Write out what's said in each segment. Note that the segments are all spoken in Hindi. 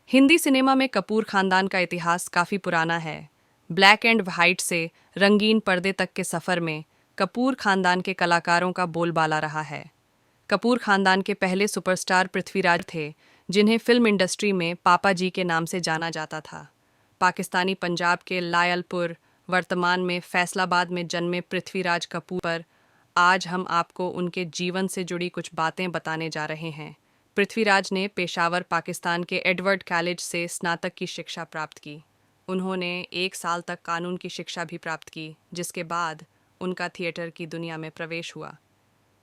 हिंदी सिनेमा में कपूर खानदान का इतिहास काफ़ी पुराना है। ब्लैक एंड व्हाइट से रंगीन पर्दे तक के सफ़र में कपूर खानदान के कलाकारों का बोलबाला रहा है। कपूर खानदान के पहले सुपरस्टार पृथ्वीराज थे, जिन्हें फिल्म इंडस्ट्री में पापा जी के नाम से जाना जाता था। पाकिस्तानी पंजाब के लायलपुर, वर्तमान में फैसलाबाद में जन्मे पृथ्वीराज कपूर पर आज हम आपको उनके जीवन से जुड़ी कुछ बातें बताने जा रहे हैं। पृथ्वीराज ने पेशावर, पाकिस्तान के एडवर्ड कॉलेज से स्नातक की शिक्षा प्राप्त की। उन्होंने 1 साल तक कानून की शिक्षा भी प्राप्त की, जिसके बाद उनका थिएटर की दुनिया में प्रवेश हुआ।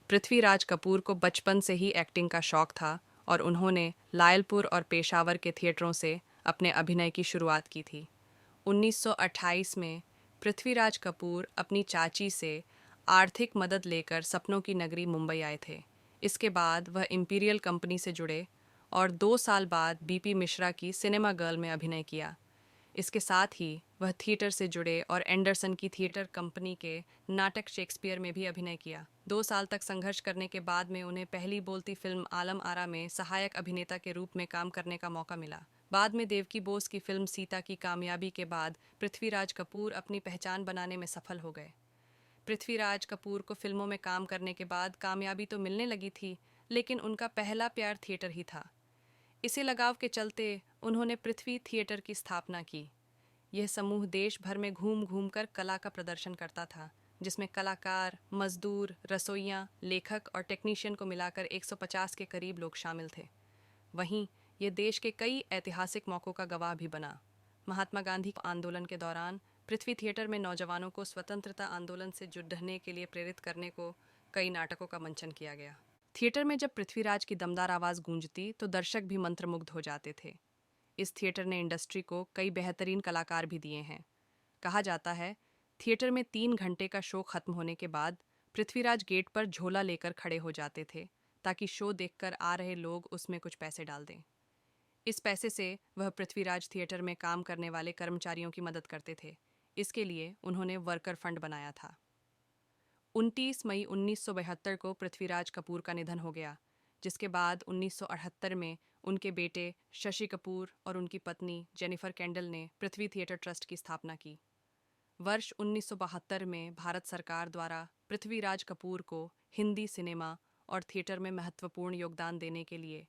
पृथ्वीराज कपूर को बचपन से ही एक्टिंग का शौक था और उन्होंने लायलपुर और पेशावर के थिएटरों से अपने अभिनय की शुरुआत की थी। 1928 में पृथ्वीराज कपूर अपनी चाची से आर्थिक मदद लेकर सपनों की नगरी मुंबई आए थे। इसके बाद वह इंपीरियल कंपनी से जुड़े और 2 साल बाद बीपी मिश्रा की सिनेमा गर्ल में अभिनय किया। इसके साथ ही वह थिएटर से जुड़े और एंडरसन की थिएटर कंपनी के नाटक शेक्सपियर में भी अभिनय किया। 2 साल तक संघर्ष करने के बाद में उन्हें पहली बोलती फिल्म आलम आरा में सहायक अभिनेता के रूप में काम करने का मौका मिला। बाद में देवकी बोस की फिल्म सीता की कामयाबी के बाद पृथ्वीराज कपूर अपनी पहचान बनाने में सफल हो गए। पृथ्वीराज कपूर को फिल्मों में काम करने के बाद कामयाबी तो मिलने लगी थी, लेकिन उनका पहला प्यार थिएटर ही था। इसी लगाव के चलते उन्होंने पृथ्वी थिएटर की स्थापना की। यह समूह देश भर में घूम घूम कर कला का प्रदर्शन करता था, जिसमें कलाकार, मजदूर, रसोइया, लेखक और टेक्नीशियन को मिलाकर 150 के करीब लोग शामिल थे। वहीं ये देश के कई ऐतिहासिक मौक़ों का गवाह भी बना। महात्मा गांधी आंदोलन के दौरान पृथ्वी थिएटर में नौजवानों को स्वतंत्रता आंदोलन से जुड़ने के लिए प्रेरित करने को कई नाटकों का मंचन किया गया। थिएटर में जब पृथ्वीराज की दमदार आवाज़ गूंजती तो दर्शक भी मंत्रमुग्ध हो जाते थे। इस थिएटर ने इंडस्ट्री को कई बेहतरीन कलाकार भी दिए हैं। कहा जाता है, थिएटर में 3 घंटे का शो खत्म होने के बाद पृथ्वीराज गेट पर झोला लेकर खड़े हो जाते थे, ताकि शो देखकर आ रहे लोग उसमें कुछ पैसे डाल दें। इस पैसे से वह पृथ्वीराज थिएटर में काम करने वाले कर्मचारियों की मदद करते थे। इसके लिए उन्होंने वर्कर फंड बनाया था। 29 मई 1972 को पृथ्वीराज कपूर का निधन हो गया, जिसके बाद 1978 में उनके बेटे शशि कपूर और उनकी पत्नी जेनिफर कैंडल ने पृथ्वी थिएटर ट्रस्ट की स्थापना की। वर्ष 1972 में भारत सरकार द्वारा पृथ्वीराज कपूर को हिंदी सिनेमा और थिएटर में महत्वपूर्ण योगदान देने के लिए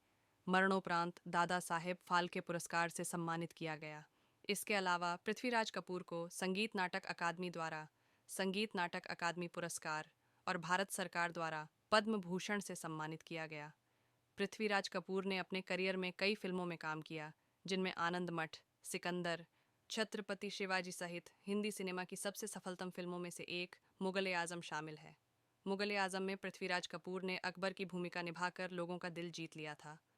मरणोपरांत दादा साहेब फाल्के पुरस्कार से सम्मानित किया गया। इसके अलावा पृथ्वीराज कपूर को संगीत नाटक अकादमी द्वारा संगीत नाटक अकादमी पुरस्कार और भारत सरकार द्वारा पद्म भूषण से सम्मानित किया गया। पृथ्वीराज कपूर ने अपने करियर में कई फिल्मों में काम किया, जिनमें आनंद मठ, सिकंदर, छत्रपति शिवाजी सहित हिंदी सिनेमा की सबसे सफलतम फिल्मों में से एक मुगल ए आजम शामिल है। मुगल ए आजम में पृथ्वीराज कपूर ने अकबर की भूमिका निभाकर लोगों का दिल जीत लिया था।